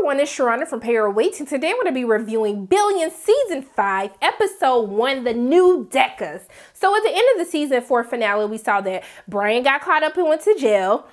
everyone, it's Sharona from Pay Or Wait, and today I'm going to be reviewing Billions Season 5, Episode 1, The New Decas. So at the end of the Season 4 finale, we saw that Brian got caught up and went to jail.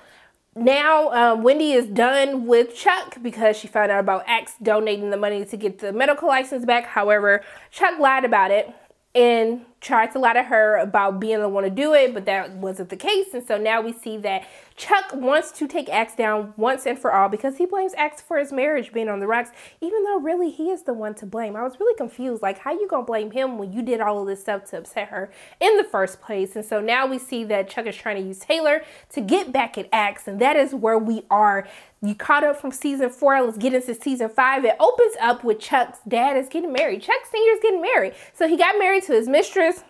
Now, Wendy is done with Chuck because she found out about Axe donating the money to get the medical license back. However, Chuck lied about it and tried to lie to her about being the one to do it, but that wasn't the case. And so now we see that Chuck wants to take Axe down once and for all because he blames Axe for his marriage being on the rocks, even though really he is the one to blame. I was really confused, like, how you gonna blame him when you did all of this stuff to upset her in the first place? And so now we see that Chuck is trying to use Taylor to get back at Axe, and that is where we are. You caught up from Season 4. Let's get into Season 5. It opens up with Chuck's dad is getting married. Chuck Sr. is getting married. So he got married to his mistress,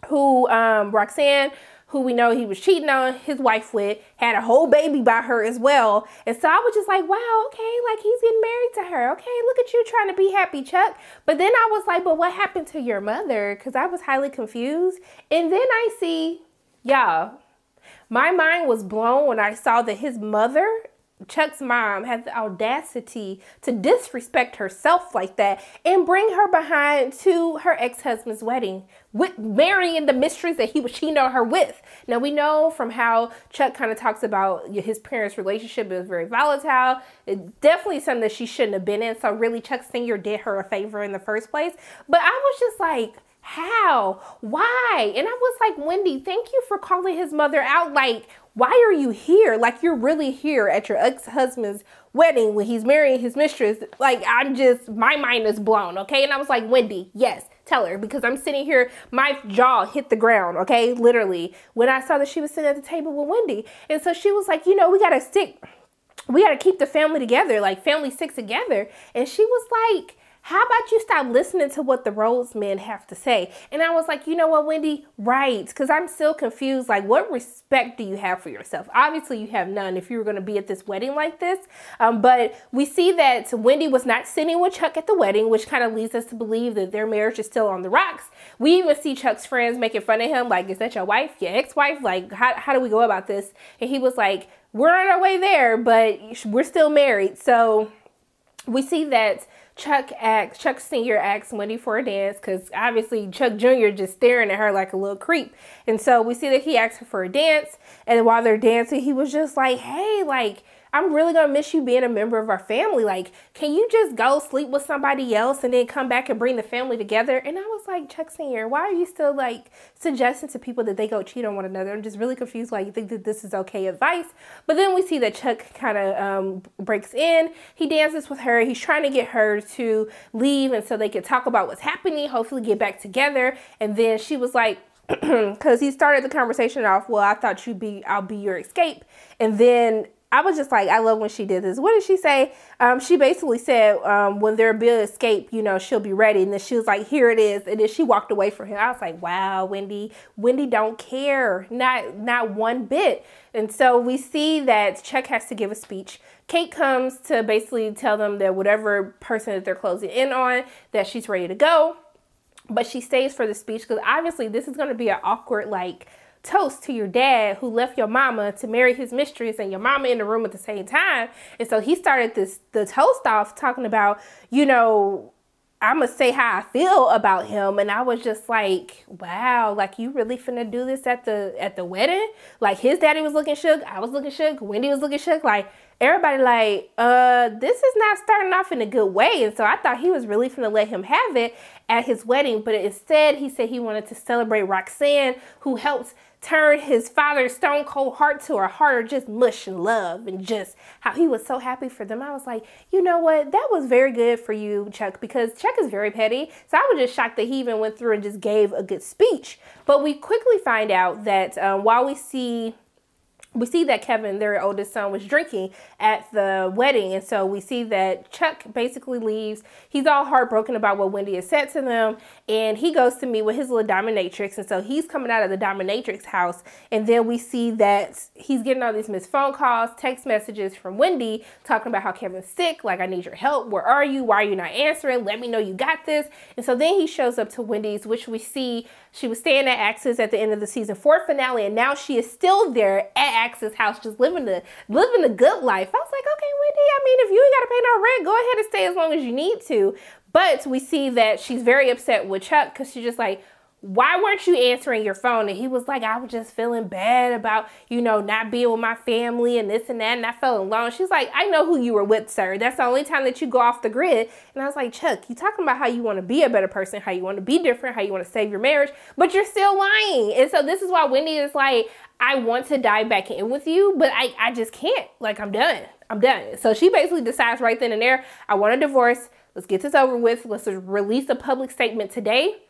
who, Roxanne, who we know he was cheating on his wife with, had a whole baby by her as well. And so I was just like, wow, okay, like he's getting married to her. Okay, look at you trying to be happy, Chuck. But then I was like, but what happened to your mother? Because I was highly confused. And then I see, y'all, my mind was blown when I saw that his mother, Chuck's mom, had the audacity to disrespect herself like that and bring her behind to her ex-husband's wedding with marrying the mistress that he was cheating on her with. Now we know from how Chuck kind of talks about his parents' relationship, it was very volatile. It definitely something that she shouldn't have been in. So really Chuck Sr. did her a favor in the first place. But I was just like, how? Why? And I was like, Wendy, thank you for calling his mother out. Like, why are you here? Like, you're really here at your ex-husband's wedding when he's marrying his mistress. Like, my mind is blown, okay? And I was like, Wendy, yes, tell her, because I'm sitting here, my jaw hit the ground, okay? Literally, when I saw that she was sitting at the table with Wendy. And so she was like, you know, we got to keep the family together, like family sticks together. And she was like, how about you stop listening to what the Rose men have to say? And I was like, you know what, Wendy? Right. Because I'm still confused. Like, what respect do you have for yourself? Obviously, you have none if you were going to be at this wedding like this. But we see that Wendy was not sitting with Chuck at the wedding, which kind of leads us to believe that their marriage is still on the rocks. We even see Chuck's friends making fun of him. Like, is that your wife? Your ex-wife? Like, how do we go about this? And he was like, we're on our way there, but we're still married. So we see that Chuck Sr. asks Wendy for a dance because obviously Chuck Jr. just staring at her like a little creep. And so we see that he asks her for a dance. And while they're dancing, he was just like, hey, like, I'm really going to miss you being a member of our family. Like, can you just go sleep with somebody else and then come back and bring the family together? And I was like, Chuck Sr., why are you still like suggesting to people that they go cheat on one another? I'm just really confused why you think that this is okay advice. But then we see that Chuck kind of breaks in. He dances with her. He's trying to get her to leave and so they can talk about what's happening, hopefully get back together. And then she was like, because he started the conversation off, well, I thought I'll be your escape. And then I was just like, I love when she did this. What did she say? She basically said, when there be an escape, you know, she'll be ready. And then she was like, here it is. And then she walked away from him. I was like, wow, Wendy don't care. Not one bit. And so we see that Chuck has to give a speech. Kate comes to basically tell them that whatever person that they're closing in on, that she's ready to go. But she stays for the speech because obviously this is going to be an awkward, like, toast to your dad who left your mama to marry his mistress and your mama in the room at the same time. And so he started the toast off talking about, you know, I'm going to say how I feel about him. And I was just like, wow, like you really finna do this at the wedding? Like his daddy was looking shook. I was looking shook. Wendy was looking shook. Like everybody like, this is not starting off in a good way. And so I thought he was really finna let him have it at his wedding. But instead he said he wanted to celebrate Roxanne, who helped turn his father's stone cold heart to a heart of just mush and love, and just how he was so happy for them. I was like, you know what? That was very good for you, Chuck, because Chuck is very petty. So I was just shocked that he even went through and just gave a good speech. But we quickly find out that while we see that Kevin, their oldest son, was drinking at the wedding. And so we see that Chuck basically leaves. He's all heartbroken about what Wendy has said to them. And he goes to meet with his little dominatrix. And so he's coming out of the dominatrix house. And then we see that he's getting all these missed phone calls, text messages from Wendy talking about how Kevin's sick. Like, I need your help. Where are you? Why are you not answering? Let me know you got this. And so then he shows up to Wendy's, which we see she was staying at Axe's at the end of the season 4 finale. And now she is still there at Axe's house, just living the good life. I was like, okay, Wendy, I mean, if you ain't got to pay no rent. Go ahead and stay as long as you need to. But we see that she's very upset with Chuck because she's just like, why weren't you answering your phone? And he was like, I was just feeling bad about, you know, not being with my family and this and that. And I felt alone. She's like, I know who you were with, sir. That's the only time that you go off the grid. And I was like, Chuck, you talking about how you want to be a better person, how you want to be different, how you want to save your marriage, but you're still lying. And so this is why Wendy is like, I want to dive back in with you, but I just can't. Like, I'm done. I'm done. So she basically decides right then and there, I want a divorce. Let's get this over with. Let's just release a public statement today.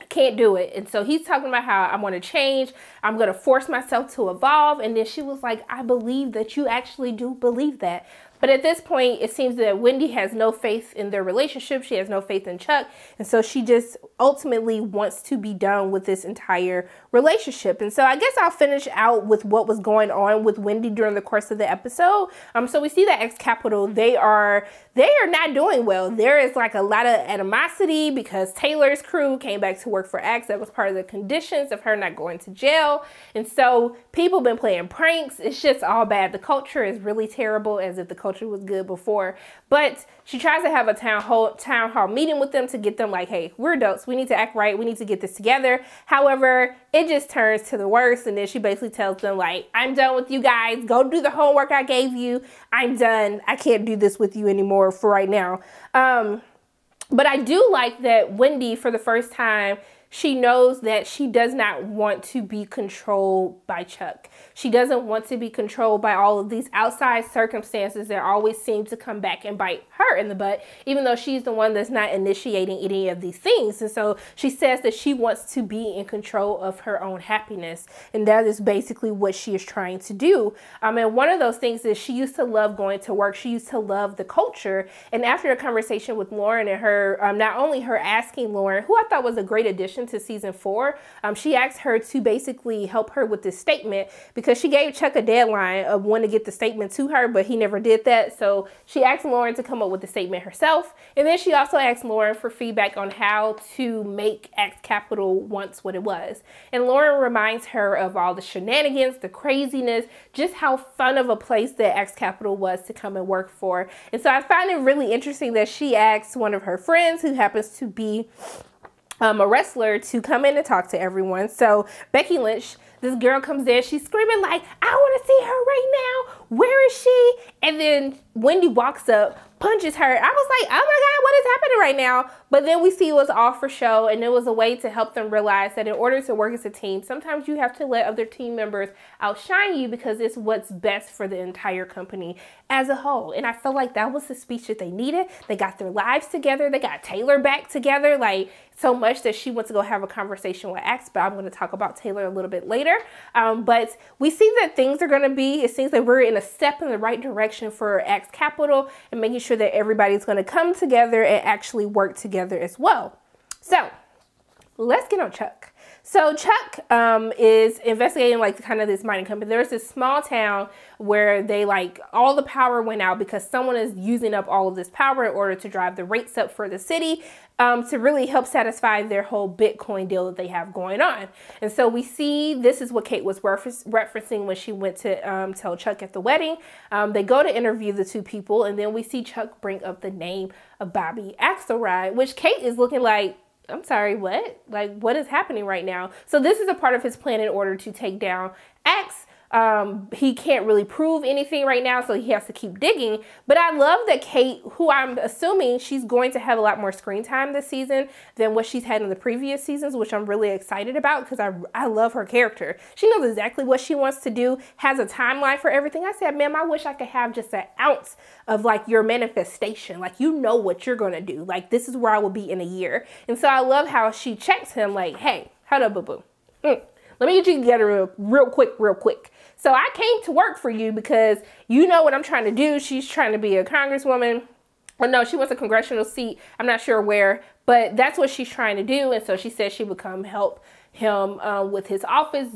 Can't do it. And so he's talking about how I want to change. I'm going to force myself to evolve. And then she was like, I believe that you actually do believe that. But at this point, it seems that Wendy has no faith in their relationship. She has no faith in Chuck. And so she just ultimately wants to be done with this entire relationship. And so I guess I'll finish out with what was going on with Wendy during the course of the episode. So we see that X Capital, they are not doing well. There is like a lot of animosity because Taylor's crew came back to work for X. That was part of the conditions of her not going to jail. And so people been playing pranks. It's just all bad. The culture is really terrible, as if the culture was good before. But she tries to have a town hall meeting with them to get them like, hey, we're adults. We need to act right. We need to get this together. However, it just turns to the worst. And then she basically tells them like, I'm done with you guys. Go do the homework I gave you. I'm done. I can't do this with you anymore for right now. But I do like that Wendy, for the first time, she knows that she does not want to be controlled by Chuck. She doesn't want to be controlled by all of these outside circumstances that always seem to come back and bite her in the butt, even though she's the one that's not initiating any of these things. And so she says that she wants to be in control of her own happiness. And that is basically what she is trying to do. And one of those things is she used to love going to work. She used to love the culture. And after a conversation with Lauren and her, not only her asking Lauren, who I thought was a great addition to season 4, she asked her to basically help her with this statement because she gave Chuck a deadline of when to get the statement to her, but he never did that. So she asked Lauren to come up with the statement herself. And then she also asked Lauren for feedback on how to make X Capital once what it was. And Lauren reminds her of all the shenanigans, the craziness, just how fun of a place that X Capital was to come and work for. And so I find it really interesting that she asked one of her friends, who happens to be a wrestler, to come in and talk to everyone. So Becky Lynch, this girl comes in, she's screaming like, I want to see her right now. Where is she? And then Wendy walks up, punches her. I was like, oh my God, what is happening right now? But then we see it was all for show, and it was a way to help them realize that in order to work as a team, sometimes you have to let other team members outshine you because it's what's best for the entire company as a whole. And I felt like that was the speech that they needed. They got their lives together. They got Taylor back together, like so much that she went to go have a conversation with X, but I'm going to talk about Taylor a little bit later. But we see that things are going to be, it seems like we're in a step in the right direction for X Capital and making sure that everybody's going to come together and actually work together as well. So let's get on Chuck. So Chuck is investigating like kind of this mining company. There's this small town where they like all the power went out because someone is using up all of this power in order to drive the rates up for the city to really help satisfy their whole Bitcoin deal that they have going on. And so we see this is what Kate was referencing when she went to tell Chuck at the wedding. They go to interview the two people, and then we see Chuck bring up the name of Bobby Axelrod, which Kate is looking like, I'm sorry, what? Like, what is happening right now? So this is a part of his plan in order to take down X. He can't really prove anything right now, so he has to keep digging. But I love that Kate, who I'm assuming she's going to have a lot more screen time this season than what she's had in the previous seasons, which I'm really excited about because I love her character. She knows exactly what she wants to do, has a timeline for everything. I said, ma'am, I wish I could have just an ounce of like your manifestation. Like, you know what you're going to do. Like, this is where I will be in a year. And so I love how she checks him like, hey, hold up, boo-boo. Let me get you together real quick. So I came to work for you because you know what I'm trying to do. She's trying to be a congresswoman. Or no, she wants a congressional seat. I'm not sure where, but that's what she's trying to do. And so she said she would come help him with his office,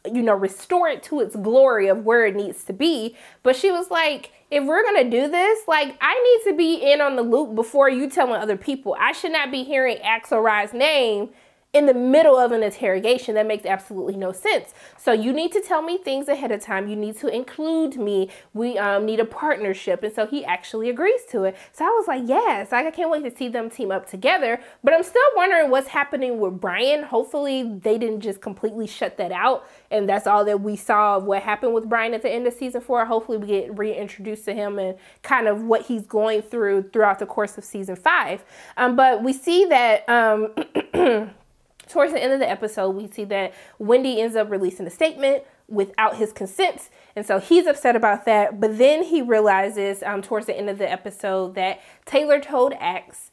you know, restore it to its glory of where it needs to be. But she was like, if we're going to do this, like, I need to be in on the loop before you telling other people. I should not be hearing Axelrod's name in the middle of an interrogation. That makes absolutely no sense. So you need to tell me things ahead of time. You need to include me. We need a partnership. And so he actually agrees to it. So I was like, yes, I can't wait to see them team up together. But I'm still wondering what's happening with Brian. Hopefully they didn't just completely shut that out, and that's all that we saw of what happened with Brian at the end of season 4. Hopefully we get reintroduced to him and kind of what he's going throughout the course of season 5. But we see that towards the end of the episode, we see that Wendy ends up releasing a statement without his consent. And so he's upset about that. But then he realizes towards the end of the episode that Taylor told Axe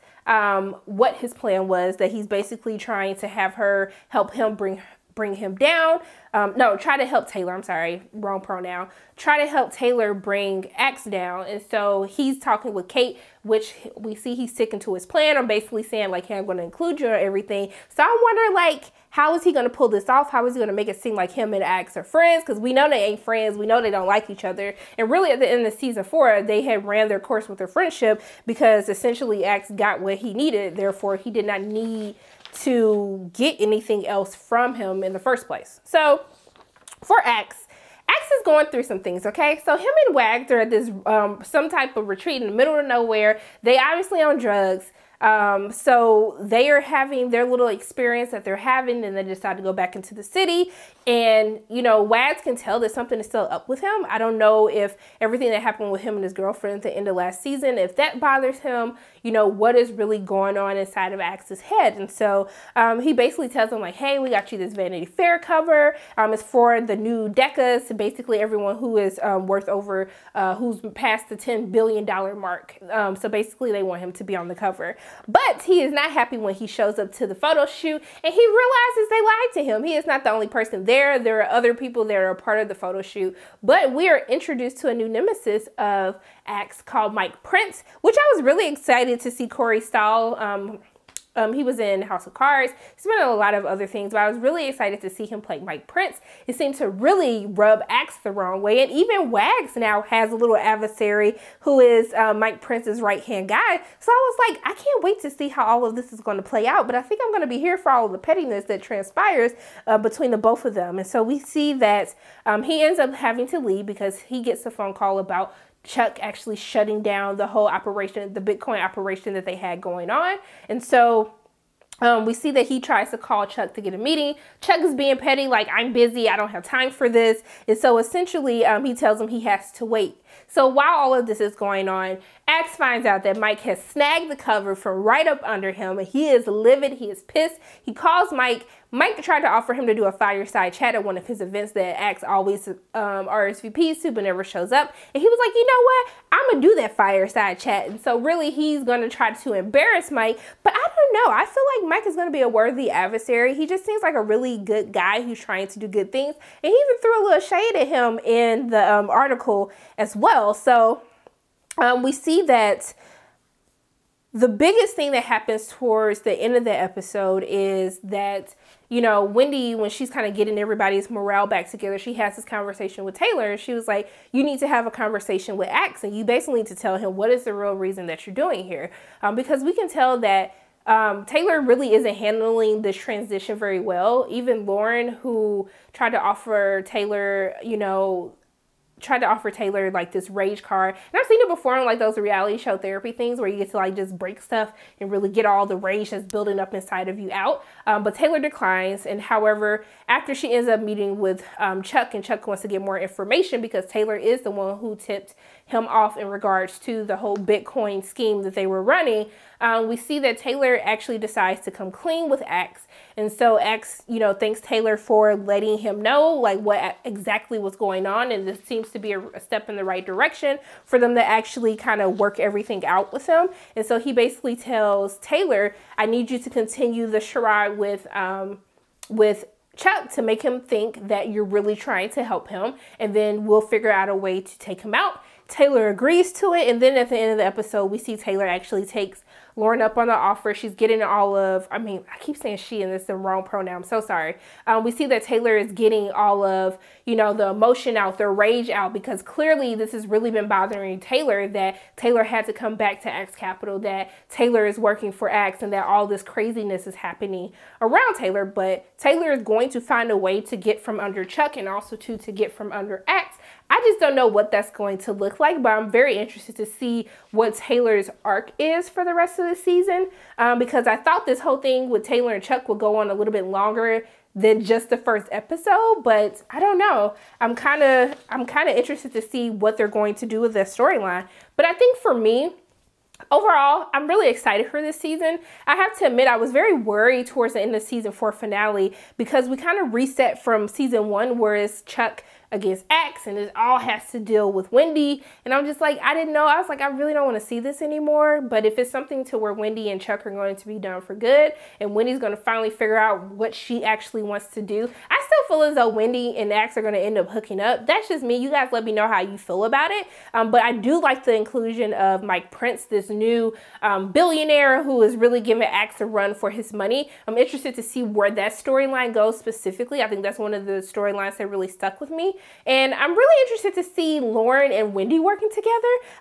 what his plan was, that he's basically trying to have her help him bring him down. No, try to help Taylor. I'm sorry, wrong pronoun. Try to help Taylor bring Axe down. And so he's talking with Kate, which we see he's sticking to his plan. I'm basically saying like, hey, I'm going to include you in everything. So I wonder, like, how is he going to pull this off? How is he going to make it seem like him and Axe are friends? Because we know they ain't friends. We know they don't like each other. And really at the end of season 4, they had ran their course with their friendship because essentially Axe got what he needed. Therefore, he did not need to get anything else from him in the first place. So for Axe is going through some things, okay? So him and Wags are at this some type of retreat in the middle of nowhere. They obviously on drugs. So they are having their little experience that they're having, and they decide to go back into the city. And, you know, Wags can tell that something is still up with him. I don't know if everything that happened with him and his girlfriend at the end of last season, if that bothers him, you know, what is really going on inside of Axe's head. And so he basically tells him like, hey, we got you this Vanity Fair cover. It's for the new Decas, so basically everyone who is worth over, who's past the $10 billion mark. So basically they want him to be on the cover. But he is not happy when he shows up to the photo shoot and he realizes they lied to him. He is not the only person there. There are other people that are a part of the photo shoot. But we are introduced to a new nemesis of Axe called Mike Prince, which I was really excited to see Corey Stahl. He was in House of Cards. He's been in a lot of other things, but I was really excited to see him play Mike Prince. It seemed to really rub Axe the wrong way. And even Wags now has a little adversary who is Mike Prince's right-hand guy. So I was like, I can't wait to see how all of this is going to play out. But I think I'm going to be here for all of the pettiness that transpires between the both of them. And so we see that he ends up having to leave because he gets a phone call about Chuck actually shutting down the whole operation, the Bitcoin operation that they had going on. And so we see that he tries to call Chuck to get a meeting. Chuck is being petty, like, I'm busy, I don't have time for this. And so essentially he tells him he has to wait. So while all of this is going on, Axe finds out that Mike has snagged the cover from right up under him. And he is livid, he is pissed. He calls Mike. Mike tried to offer him to do a fireside chat at one of his events that Axe always RSVPs to but never shows up. And he was like, you know what? I'm going to do that fireside chat. And so really he's going to try to embarrass Mike. But I don't know. I feel like Mike is going to be a worthy adversary. He just seems like a really good guy who's trying to do good things. And he even threw a little shade at him in the article as well. So we see that the biggest thing that happens towards the end of the episode is that, you know, Wendy, when she's kind of getting everybody's morale back together, she has this conversation with Taylor. And she was like, you need to have a conversation with Axe. And you basically need to tell him what is the real reason that you're doing here. Because we can tell that Taylor really isn't handling this transition very well. Even Lauren, who tried to offer Taylor, you know, like this rage card. And I've seen it before in like those reality show therapy things where you get to like just break stuff and really get all the rage that's building up inside of you out. But Taylor declines. And however, after she ends up meeting with Chuck, and Chuck wants to get more information because Taylor is the one who tipped him off in regards to the whole Bitcoin scheme that they were running, we see that Taylor actually decides to come clean with Axe. And so Axe, you know, thanks Taylor for letting him know like what exactly was going on. And this seems to be a step in the right direction for them to actually kind of work everything out with him. And so he basically tells Taylor, I need you to continue the charade with Chuck to make him think that you're really trying to help him. And then we'll figure out a way to take him out. Taylor agrees to it, and then at the end of the episode, we see Taylor actually takes Lauren up on the offer. She's getting all of, I keep saying she, and it's the wrong pronoun. I'm so sorry. We see that Taylor is getting all of, you know, the emotion out, the rage out, because clearly this has really been bothering Taylor, that Taylor had to come back to Axe Capital, that Taylor is working for Axe, and that all this craziness is happening around Taylor. But Taylor is going to find a way to get from under Chuck, and also to get from under Axe. I just don't know what that's going to look like, but I'm very interested to see what Taylor's arc is for the rest of the season, because I thought this whole thing with Taylor and Chuck would go on a little bit longer than just the first episode, but I don't know. I'm kind of interested to see what they're going to do with this storyline. But I think for me, overall, I'm really excited for this season. I have to admit, I was very worried towards the end of season 4 finale, because we kind of reset from season 1, where it's Chuck against Axe, and it all has to deal with Wendy. And I'm just like, I didn't know. I was like, I really don't want to see this anymore. But if it's something to where Wendy and Chuck are going to be done for good, and Wendy's going to finally figure out what she actually wants to do, I still feel as though Wendy and Axe are going to end up hooking up. That's just me. You guys let me know how you feel about it. But I do like the inclusion of Mike Prince, this new billionaire who is really giving Axe a run for his money. I'm interested to see where that storyline goes specifically. I think that's one of the storylines that really stuck with me. And I'm really interested to see Lauren and Wendy working together.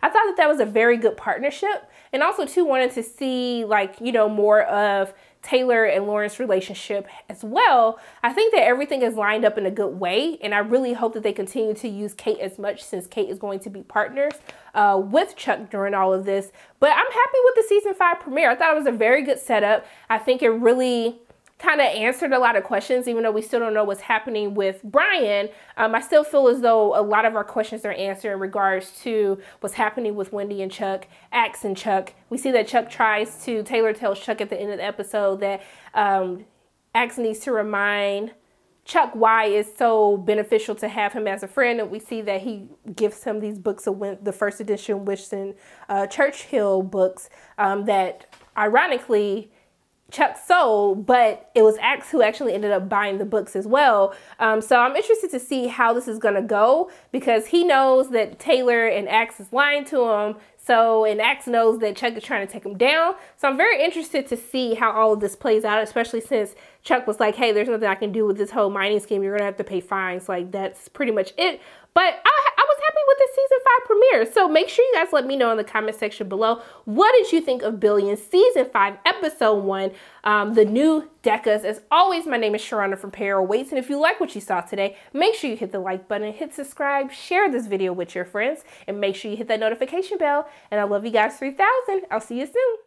I thought that that was a very good partnership. And also too, wanted to see, like, you know, more of Taylor and Lauren's relationship as well. I think that everything is lined up in a good way, and I really hope that they continue to use Kate as much, since Kate is going to be partners with Chuck during all of this. But I'm happy with the season 5 premiere. I thought it was a very good setup. I think it really kind of answered a lot of questions, even though we still don't know what's happening with Brian. I still feel as though a lot of our questions are answered in regards to what's happening with Wendy and Chuck, Axe and Chuck. We see that Taylor tells Chuck at the end of the episode that Axe needs to remind Chuck why it's so beneficial to have him as a friend. And we see that he gives him these books of the first edition Winston Churchill books that ironically Chuck sold, but it was Axe who actually ended up buying the books as well. So I'm interested to see how this is going to go, because he knows that Taylor and Axe is lying to him. And Axe knows that Chuck is trying to take him down. So I'm very interested to see how all of this plays out, especially since Chuck was like, hey, there's nothing I can do with this whole mining scheme. You're going to have to pay fines. Like, that's pretty much it. But I was happy with the season 5 premiere. So make sure you guys let me know in the comment section below, what did you think of Billions season 5 episode 1, the new Decas. As always, my name is Sharonda from Payroll Waits, and if you like what you saw today, make sure you hit the like button, hit subscribe, share this video with your friends, and make sure you hit that notification bell. And I love you guys 3000. I'll see you soon.